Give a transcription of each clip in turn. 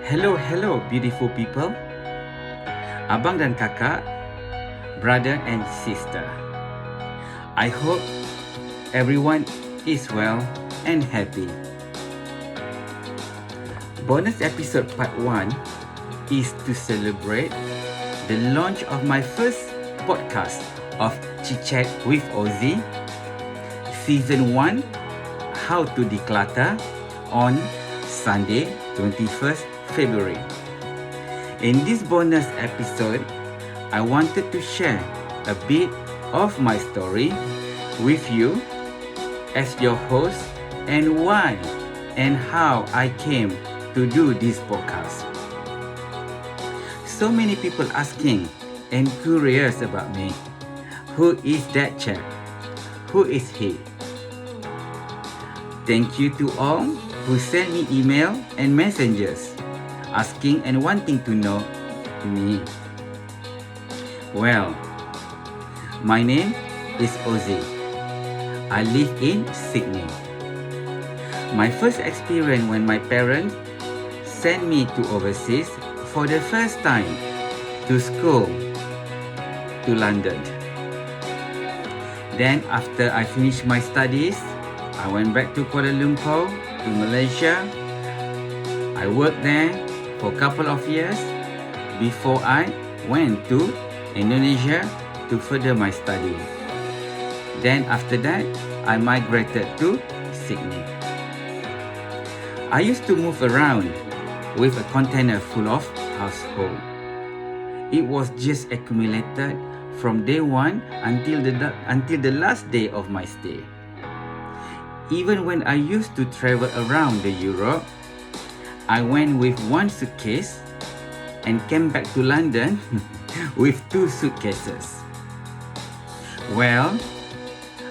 Hello, beautiful people. Abang dan kakak, brother and sister. I hope everyone is well and happy. Bonus episode part 1 is to celebrate the launch of my first podcast of Chit Chat with Ozzy, Season 1, How to Declutter, on Sunday, 21st February. In this bonus episode, I wanted to share a bit of my story with you as your host and why and how I came to do this podcast. So many people asking and curious about me. Who is that chap? Who is he? Thank you to all who sent me email and messages asking and wanting to know me. Well, my name is Ozzy. I live in Sydney. My first experience when my parents sent me to overseas for the first time to school to London. Then after I finished my studies, I went back to Kuala Lumpur, to Malaysia. I worked there for a couple of years before I went to Indonesia to further my study. Then after that, I migrated to Sydney. I used to move around with a container full of household. It was just accumulated from day one until the last day of my stay. Even when I used to travel around the Europe, I went with one suitcase and came back to London with 2 suitcases. Well,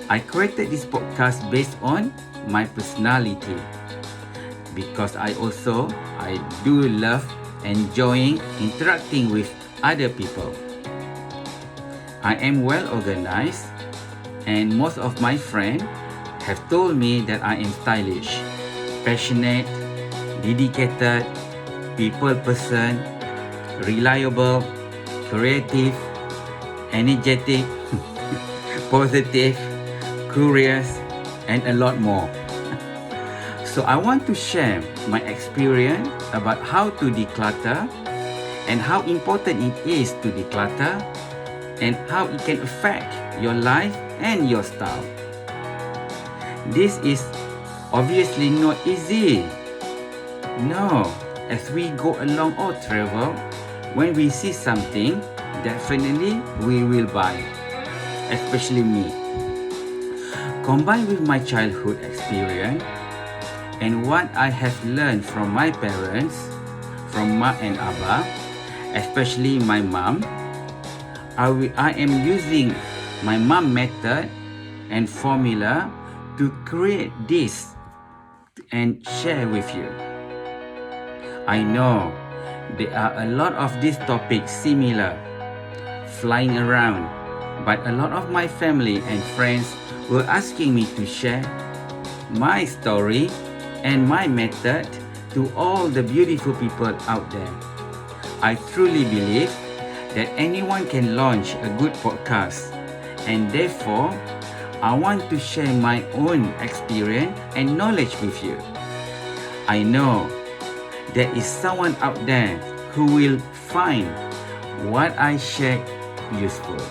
I created this podcast based on my personality because I do love enjoying interacting with other people. I am well organized and most of my friends have told me that I am stylish, passionate, dedicated, people person, reliable, creative, energetic, positive, curious, and a lot more. So I want to share my experience about how to declutter and how important it is to declutter and how it can affect your life and your style. This is obviously not easy. No, as we go along or travel, when we see something, definitely we will buy, especially me. Combined with my childhood experience and what I have learned from my parents, from Ma and Abba, especially my mom, I am using my mom method and formula to create this and share with you. I know there are a lot of these topics similar, flying around, but a lot of my family and friends were asking me to share my story and my method to all the beautiful people out there. I truly believe that anyone can launch a good podcast, and therefore, I want to share my own experience and knowledge with you. I know there is someone out there who will find what I share useful.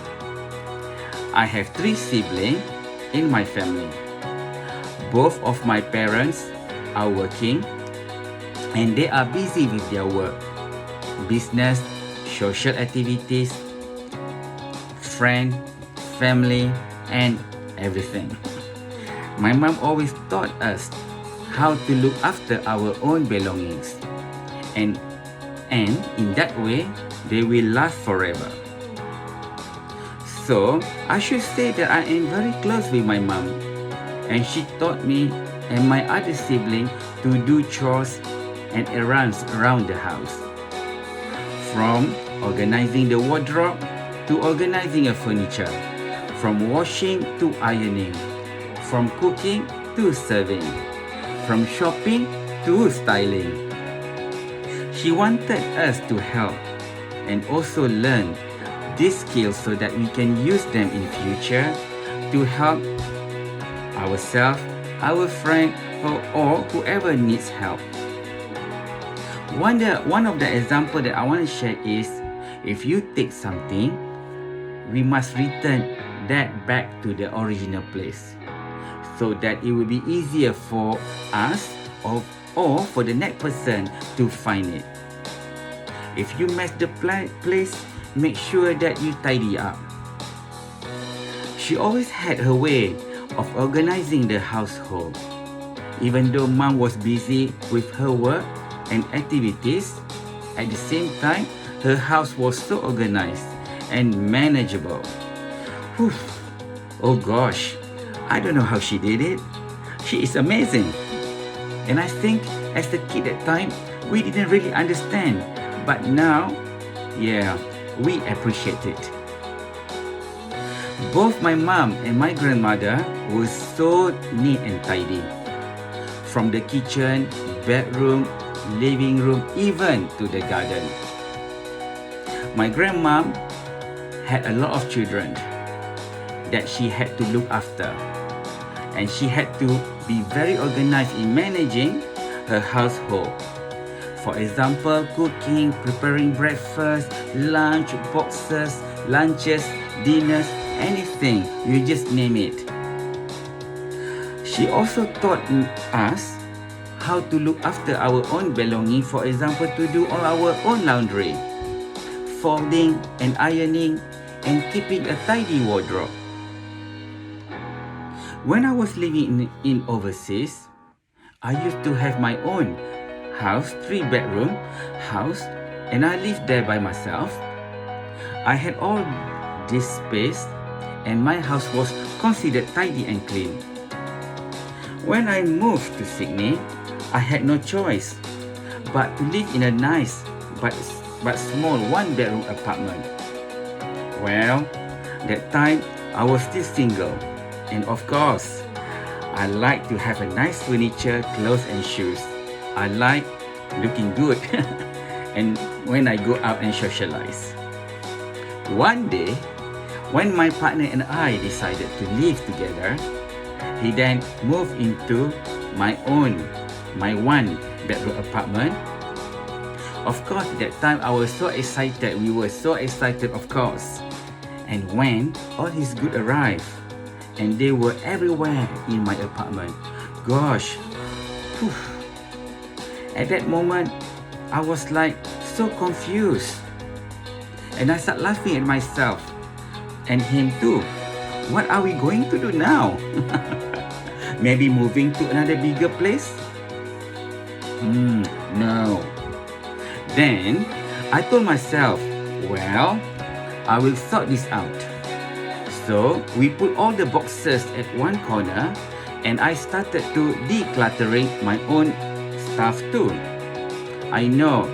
I have 3 siblings in my family. Both of my parents are working and they are busy with their work, business, social activities, friend, family, and everything. My mom always taught us how to look after our own belongings, and in that way, they will last forever. So, I should say that I am very close with my mom, and she taught me and my other sibling to do chores and errands around the house. From organizing the wardrobe to organizing the furniture, from washing to ironing, from cooking to serving, from shopping to styling. She wanted us to help and also learn these skills so that we can use them in future to help ourselves, our friend, or whoever needs help. One of the example that I want to share is, if you take something, we must return that back to the original place, so that it will be easier for us or for the next person to find it. If you mess the place, make sure that you tidy up. She always had her way of organizing the household. Even though Mom was busy with her work and activities, at the same time, her house was so organized and manageable. Whew. Oh gosh, I don't know how she did it. She is amazing. And I think as a kid at time, we didn't really understand. But now, yeah, we appreciate it. Both my mom and my grandmother were so neat and tidy. From the kitchen, bedroom, living room, even to the garden. My grandmom had a lot of children that she had to look after. And she had to be very organized in managing her household. For example, cooking, preparing breakfast, lunch boxes, lunches, dinners, anything, you just name it. She also taught us how to look after our own belongings, for example, to do all our own laundry, folding and ironing, and keeping a tidy wardrobe. When I was living in overseas, I used to have my own house, 3-bedroom house, and I lived there by myself. I had all this space, and my house was considered tidy and clean. When I moved to Sydney, I had no choice but to live in a nice but small 1-bedroom apartment. Well, that time I was still single, and of course, I like to have a nice furniture, clothes and shoes. I like looking good and when I go out and socialize. One day, when my partner and I decided to live together, he then moved into my 1-bedroom apartment. Of course, that time I was so excited. We were so excited, of course. And when all his goods arrived, and they were everywhere in my apartment, gosh, whew. At that moment, I was like so confused. And I started laughing at myself and him too. What are we going to do now? Maybe moving to another bigger place? No. Then I told myself, well, I will sort this out. So we put all the boxes at one corner and I started to decluttering my own stuff too. I know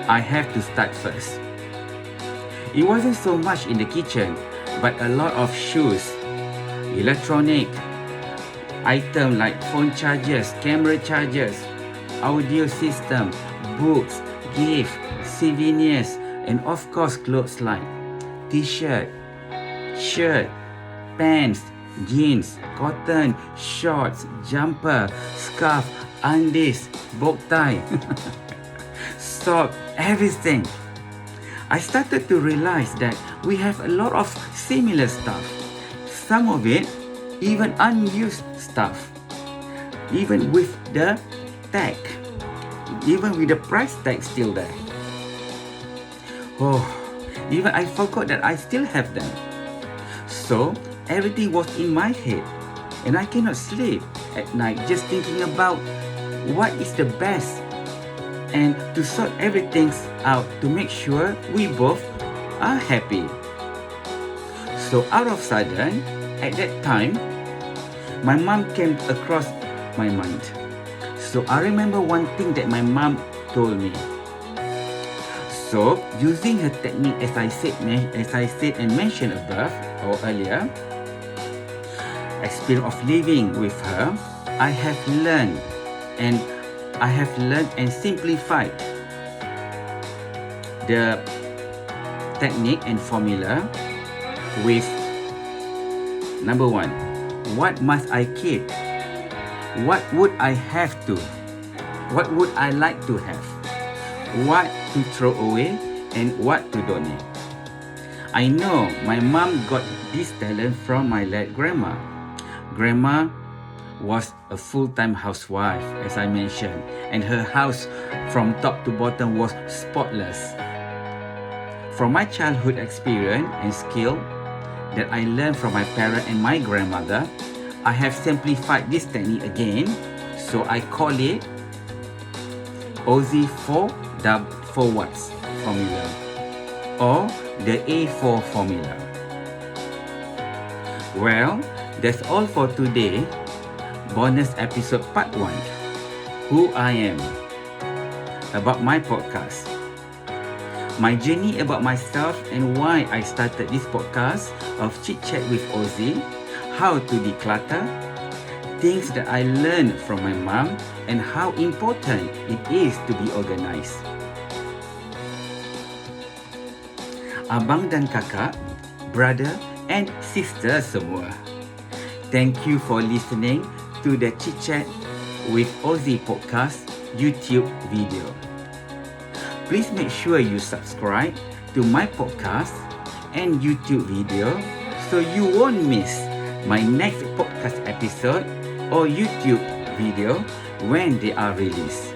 I have to start first. It wasn't so much in the kitchen, but a lot of shoes, electronic items like phone chargers, camera chargers, audio system, books, gifts, souvenirs, and of course clothes like t-shirt, shirt, pants, jeans, cotton, shorts, jumper, scarf, undies, bow tie, sock, everything. I started to realize that we have a lot of similar stuff. Some of it even unused stuff. Even with the tag. Even with the price tag still there. Oh, even I forgot that I still have them. So, everything was in my head. And I cannot sleep at night just thinking about what is the best. And to sort everything out to make sure we both are happy. So out of sudden, at that time, my mom came across my mind. So I remember one thing that my mom told me. So using her technique as I said and mentioned above or earlier, experience of living with her, I have learned and simplified the technique and formula with number 1. What must I keep? What would I have to? What would I like to have? What to throw away and what to donate? I know my mom got this talent from my late grandma. Grandma was a full-time housewife, as I mentioned, and her house from top to bottom was spotless. From my childhood experience and skill that I learned from my parent and my grandmother, I have simplified this technique again, so I call it Aussie 4 watts formula or the A4 formula. Well, that's all for today. Bonus episode part 1. Who I am. About my podcast. My journey about myself and why I started this podcast of Chit Chat with Ozzy, how to declutter, things that I learned from my mom, and how important it is to be organized. Abang dan kakak, brother and sister semua. Thank you for listening to the Chit Chat with Ozzy podcast YouTube video. Please make sure you subscribe to my podcast and YouTube video so you won't miss my next podcast episode or YouTube video when they are released.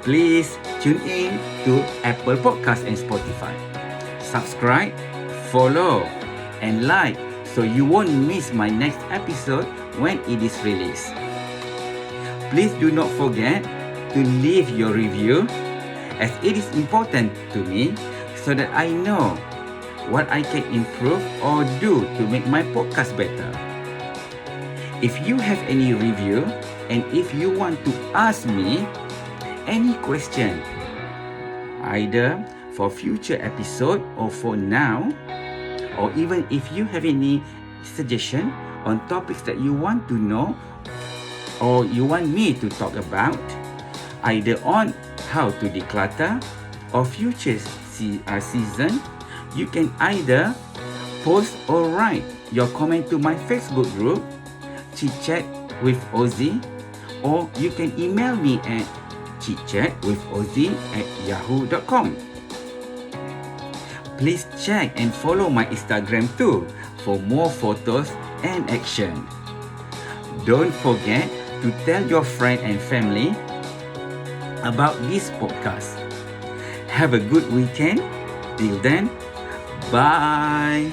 Please tune in to Apple Podcasts and Spotify. Subscribe, follow, and like so you won't miss my next episode when it is released. Please do not forget to leave your review, as it is important to me so that I know what I can improve or do to make my podcast better. If you have any review and if you want to ask me any question, either for future episode or for now, or even if you have any suggestion on topics that you want to know or you want me to talk about, either on how to declutter or future season, you can either post or write your comment to my Facebook group, Chit Chat with Ozzy, or you can email me at chitchatwithozzy@yahoo.com. Please check and follow my Instagram too for more photos and action. Don't forget to tell your friend and family about this podcast. Have a good weekend. Till then, bye.